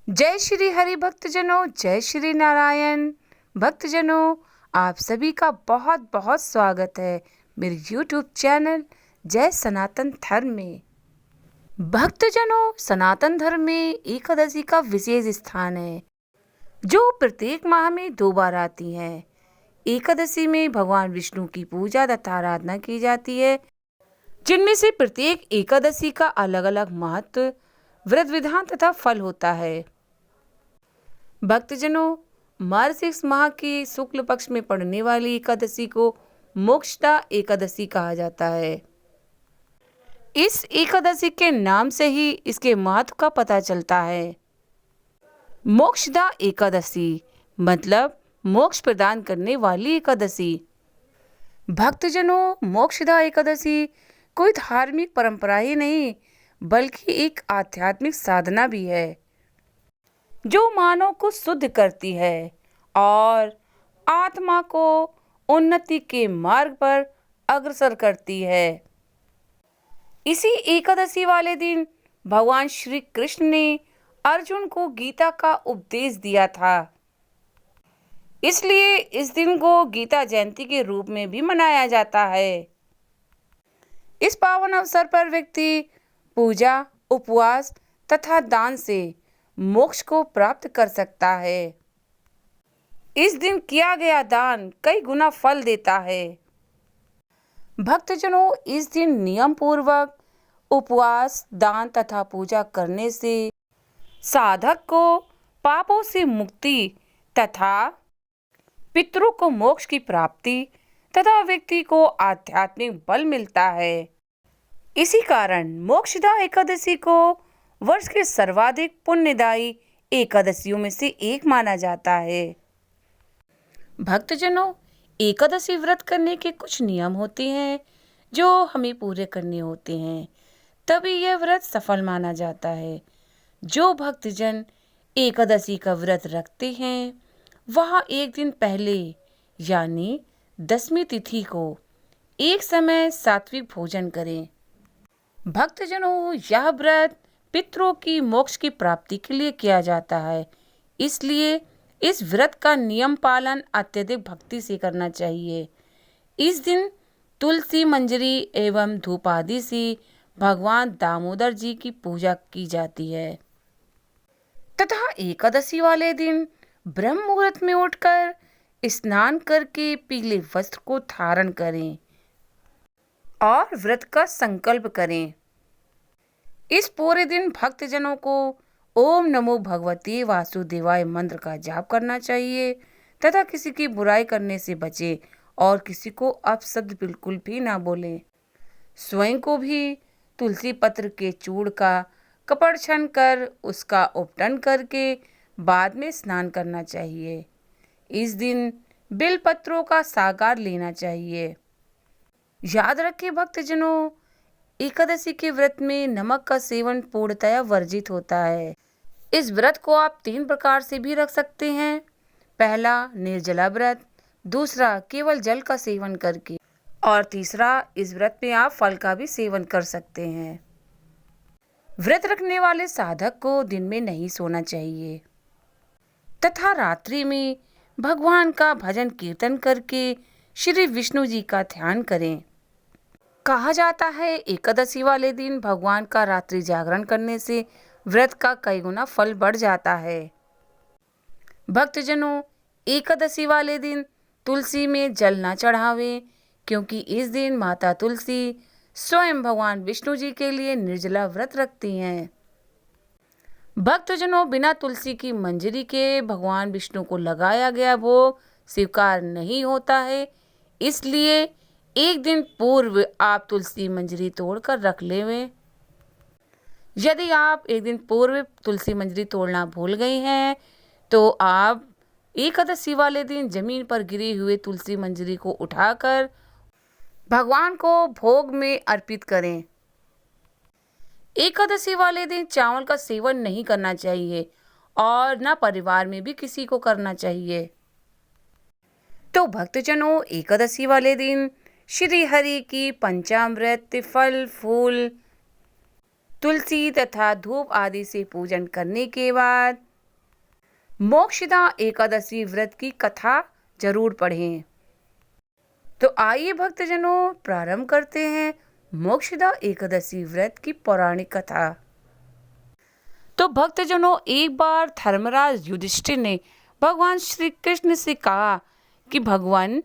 जय श्री हरि भक्तजनों, जय श्री नारायण भक्तजनों। आप सभी का बहुत बहुत स्वागत है मेरे YouTube चैनल जय सनातन धर्म में। भक्तजनों, सनातन धर्म में एकादशी का विशेष स्थान है जो प्रत्येक माह में 2 बार आती है। एकादशी में भगवान विष्णु की पूजा तथा आराधना की जाती है, जिनमें से प्रत्येक एकादशी का अलग अलग महत्व, व्रत विधान तथा फल होता है। भक्तजनों, मार्गशीर्ष माह की शुक्ल पक्ष में पड़ने वाली एकादशी को मोक्षदा एकादशी कहा जाता है। इस एकादशी के नाम से ही इसके महत्व का पता चलता है। मोक्षदा एकादशी मतलब मोक्ष प्रदान करने वाली एकादशी। भक्तजनों, मोक्षदा एकादशी कोई धार्मिक परंपरा ही नहीं बल्कि एक आध्यात्मिक साधना भी है जो मानव को शुद्ध करती है और आत्मा को उन्नति के मार्ग पर अग्रसर करती है। इसी एकादशी वाले दिन भगवान श्री कृष्ण ने अर्जुन को गीता का उपदेश दिया था, इसलिए इस दिन को गीता जयंती के रूप में भी मनाया जाता है। इस पावन अवसर पर व्यक्ति पूजा, उपवास तथा दान से मोक्ष को प्राप्त कर सकता है। इस दिन किया गया दान कई गुना फल देता है। भक्तजनों, इस दिन नियम पूर्वक उपवास, दान तथा पूजा करने से साधक को पापों से मुक्ति तथा पितरों को मोक्ष की प्राप्ति तथा व्यक्ति को आध्यात्मिक बल मिलता है। इसी कारण मोक्षदा एकादशी को वर्ष के सर्वाधिक पुण्यदायी एकादशियों में से एक माना जाता है। भक्तजनों, एकादशी व्रत करने के कुछ नियम होते हैं जो हमें पूरे करने होते हैं, तभी यह व्रत सफल माना जाता है। जो भक्तजन एकादशी का व्रत रखते हैं वह एक दिन पहले यानी 10वीं तिथि को एक समय सात्विक भोजन करें। भक्तजनों, यह व्रत पितरों की मोक्ष की प्राप्ति के लिए किया जाता है, इसलिए इस व्रत का नियम पालन अत्यधिक भक्ति से करना चाहिए। इस दिन तुलसी मंजरी एवं धूप आदि से भगवान दामोदर जी की पूजा की जाती है तथा एकादशी वाले दिन ब्रह्म मुहूर्त में उठकर स्नान करके पीले वस्त्र को धारण करें और व्रत का संकल्प करें। इस पूरे दिन भक्तजनों को ओम नमो भगवते वासुदेवाय मंत्र का जाप करना चाहिए तथा किसी की बुराई करने से बचे और किसी को अपशब्द बिल्कुल भी ना बोलें। स्वयं को भी तुलसी पत्र के चूर्ण का कपड़ कर उसका उपटन करके बाद में स्नान करना चाहिए। इस दिन बिल पत्रों का साकार लेना चाहिए। याद रखें भक्तजनों, एकादशी के व्रत में नमक का सेवन पूर्णतया वर्जित होता है। इस व्रत को आप 3 प्रकार से भी रख सकते हैं। पहला निर्जला व्रत, दूसरा केवल जल का सेवन करके और तीसरा इस व्रत में आप फल का भी सेवन कर सकते हैं। व्रत रखने वाले साधक को दिन में नहीं सोना चाहिए तथा रात्रि में भगवान का भजन कीर्तन करके श्री विष्णु जी का ध्यान करें। कहा जाता है एकादशी वाले दिन भगवान का रात्रि जागरण करने से व्रत का कई गुना फल बढ़ जाता है। भक्तजनों, एकादशी वाले दिन तुलसी में जल न चढ़ावें, क्योंकि इस दिन माता तुलसी स्वयं भगवान विष्णु जी के लिए निर्जला व्रत रखती हैं। भक्तजनों, बिना तुलसी की मंजरी के भगवान विष्णु को लगाया गया भोग स्वीकार नहीं होता है, इसलिए एक दिन पूर्व आप तुलसी मंजरी तोड़कर रख लेवें। यदि आप एक दिन पूर्व तुलसी मंजरी तोड़ना भूल गए हैं तो आप एकादशी वाले दिन जमीन पर गिरी हुए तुलसी मंजरी को उठाकर भगवान को भोग में अर्पित करें। एकादशी वाले दिन चावल का सेवन नहीं करना चाहिए और न परिवार में भी किसी को करना चाहिए। तो भक्तजनों, एकादशी वाले दिन श्री हरि की पंचामृत, फल फूल, तुलसी तथा धूप आदि से पूजन करने के बाद मोक्षदा एकादशी व्रत की कथा जरूर पढ़ें। तो आइए भक्तजनों, प्रारंभ करते हैं मोक्षदा एकादशी व्रत की पौराणिक कथा। तो भक्तजनों, एक बार धर्मराज युधिष्ठिर ने भगवान श्री कृष्ण से कहा कि भगवान,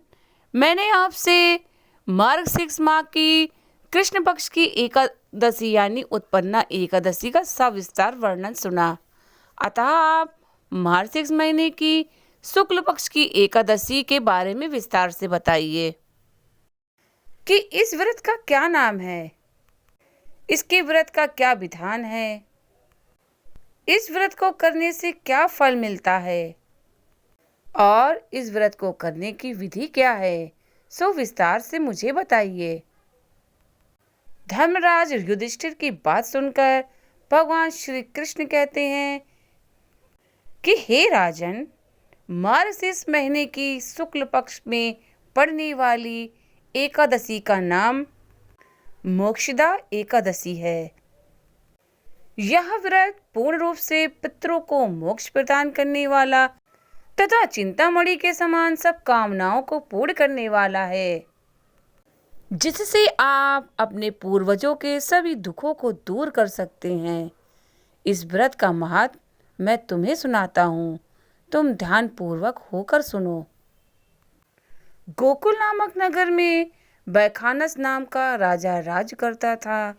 मैंने आपसे मार्गशीर्ष माह की कृष्ण पक्ष की एकादशी यानी उत्पन्ना एकादशी का सविस्तार वर्णन सुना। अतः आप मार्गशीर्ष महीने की शुक्ल पक्ष की एकादशी के बारे में विस्तार से बताइए कि इस व्रत का क्या नाम है, इसके व्रत का क्या विधान है, इस व्रत को करने से क्या फल मिलता है और इस व्रत को करने की विधि क्या है, सो विस्तार से मुझे बताइए। धर्मराज युधिष्ठिर की बात सुनकर भगवान श्री कृष्ण कहते हैं कि हे राजन, मार्गशीर्ष महीने की शुक्ल पक्ष में पड़ने वाली एकादशी का नाम मोक्षदा एकादशी है। यह व्रत पूर्ण रूप से पितरों को मोक्ष प्रदान करने वाला तथा चिंतामणि के समान सब कामनाओं को पूर्ण करने वाला है, जिससे आप अपने पूर्वजों के सभी दुखों को दूर कर सकते हैं। इस व्रत का महत्व मैं तुम्हें सुनाता हूँ, तुम ध्यान पूर्वक होकर सुनो। गोकुल नामक नगर में बैखानस नाम का राजा राज करता था।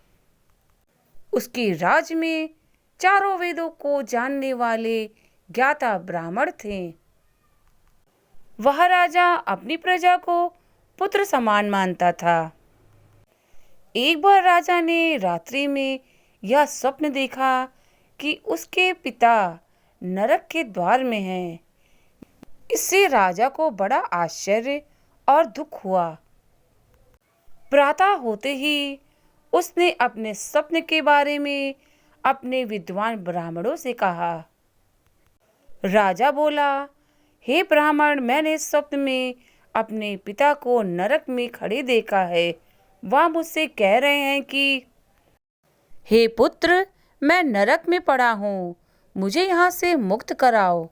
उसके राज में चारों वेदों को जानने वाले ज्ञाता ब्राह्मण थे। वह राजा अपनी प्रजा को पुत्र समान मानता था। एक बार राजा ने रात्रि में यह स्वप्न देखा कि उसके पिता नरक के द्वार में हैं। इससे राजा को बड़ा आश्चर्य और दुख हुआ। प्रातः होते ही उसने अपने स्वप्न के बारे में अपने विद्वान ब्राह्मणों से कहा। राजा बोला, हे ब्राह्मण, मैंने स्वप्न में अपने पिता को नरक में खड़े देखा है। वह मुझसे कह रहे हैं कि हे पुत्र, मैं नरक में पड़ा हूँ, मुझे यहाँ से मुक्त कराओ।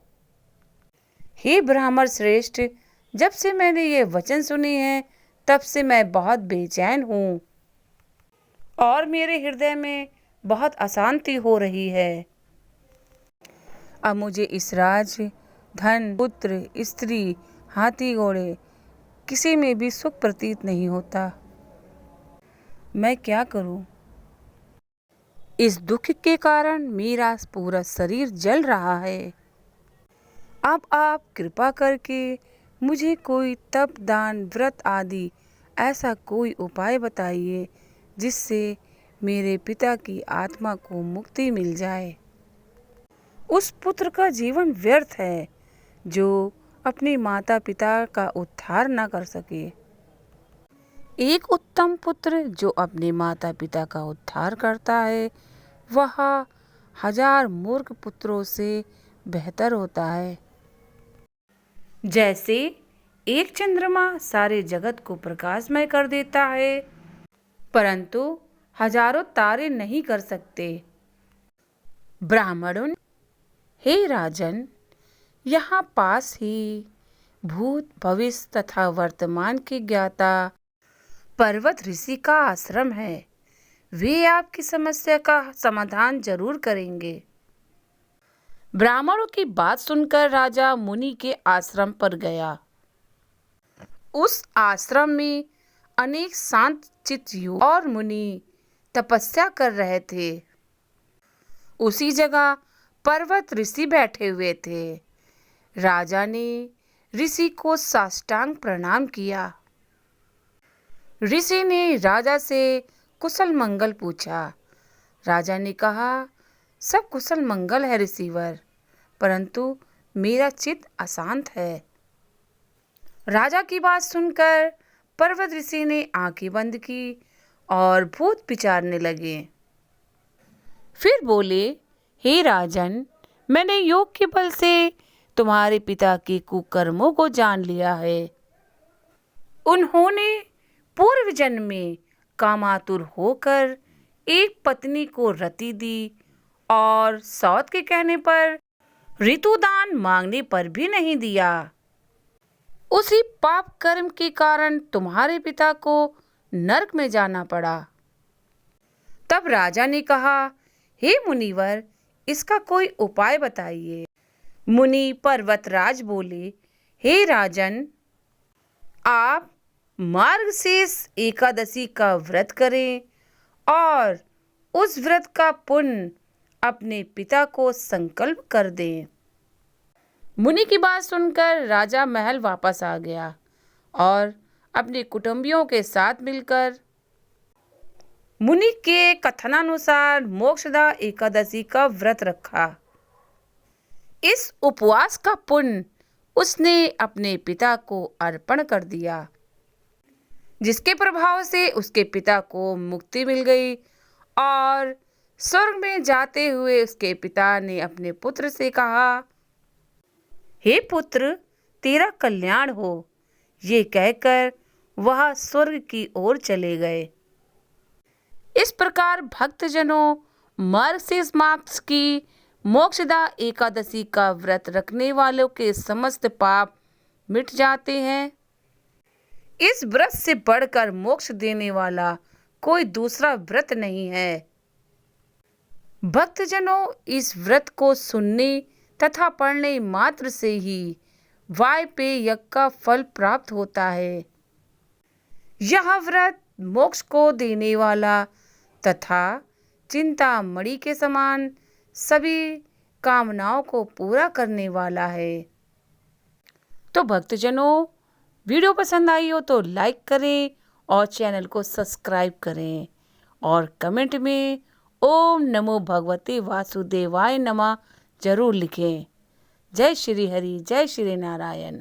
हे ब्राह्मण श्रेष्ठ, जब से मैंने ये वचन सुने हैं तब से मैं बहुत बेचैन हूँ और मेरे हृदय में बहुत अशांति हो रही है। अब मुझे इस राज्य, धन, पुत्र, स्त्री, हाथी घोड़े किसी में भी सुख प्रतीत नहीं होता। मैं क्या करूं? इस दुख के कारण मेरा पूरा शरीर जल रहा है। अब आप कृपा करके मुझे कोई तप, दान, व्रत आदि ऐसा कोई उपाय बताइए जिससे मेरे पिता की आत्मा को मुक्ति मिल जाए। उस पुत्र का जीवन व्यर्थ है जो अपने माता पिता का उद्धार न कर सके। एक उत्तम पुत्र जो अपने माता पिता का उद्धार करता है वह 1000 मूर्ख पुत्रों से बेहतर होता है। जैसे एक चंद्रमा सारे जगत को प्रकाशमय कर देता है, परंतु हजारों तारे नहीं कर सकते। ब्राह्मण, हे राजन, यहाँ पास ही भूत, भविष्य तथा वर्तमान के ज्ञाता पर्वत ऋषि का आश्रम है। वे आपकी समस्या का समाधान जरूर करेंगे। ब्राह्मणों की बात सुनकर राजा मुनि के आश्रम पर गया। उस आश्रम में अनेक शांत चित्त योग और मुनि तपस्या कर रहे थे। उसी जगह पर्वत ऋषि बैठे हुए थे। राजा ने ऋषि को साष्टांग प्रणाम किया। ऋषि ने राजा से कुशल मंगल पूछा। राजा ने कहा, सब कुशल मंगल है ऋषिवर, परंतु मेरा चित्त अशांत है। राजा की बात सुनकर पर्वत ऋषि ने आंखें बंद की और भूत विचारने लगे। फिर बोले, हे राजन, मैंने योग के बल से तुम्हारे पिता के कुकर्मों को जान लिया है। उन्होंने पूर्व जन्म में कामातुर होकर एक पत्नी को रति दी और सौत के कहने पर ऋतुदान मांगने पर भी नहीं दिया। उसी पाप कर्म के कारण तुम्हारे पिता को नरक में जाना पड़ा। तब राजा ने कहा, हे मुनिवर, इसका कोई उपाय बताइए। मुनि पर्वतराज बोले, हे राजन, आप मार्गशीर्ष एकादशी का व्रत करें और उस व्रत का पुण्य अपने पिता को संकल्प कर दें। मुनि की बात सुनकर राजा महल वापस आ गया और अपने कुटुंबियों के साथ मिलकर मुनि के कथनानुसार मोक्षदा एकादशी का व्रत रखा। इस उपवास का पुण्य उसने अपने पिता को अर्पण कर दिया, जिसके प्रभाव से उसके पिता को मुक्ति मिल गई और स्वर्ग में जाते हुए उसके पिता ने अपने पुत्र से कहा, हे पुत्र, तेरा कल्याण हो। ये कहकर वह स्वर्ग की ओर चले गए। इस प्रकार भक्तजनों, मार्गशीर्ष मास की मोक्षदा एकादशी का व्रत रखने वालों के समस्त पाप मिट जाते हैं। इस व्रत से बढ़कर मोक्ष देने वाला कोई दूसरा व्रत नहीं है। भक्तजनों, इस व्रत को सुनने तथा पढ़ने मात्र से ही वाजपेय यज्ञ का फल प्राप्त होता है। यह व्रत मोक्ष को देने वाला तथा चिंतामणि के समान सभी कामनाओं को पूरा करने वाला है। तो भक्तजनों, वीडियो पसंद आई हो तो लाइक करें और चैनल को सब्सक्राइब करें और कमेंट में ओम नमो भगवते वासुदेवाय नमः जरूर लिखें। जय श्री हरि, जय श्री नारायण।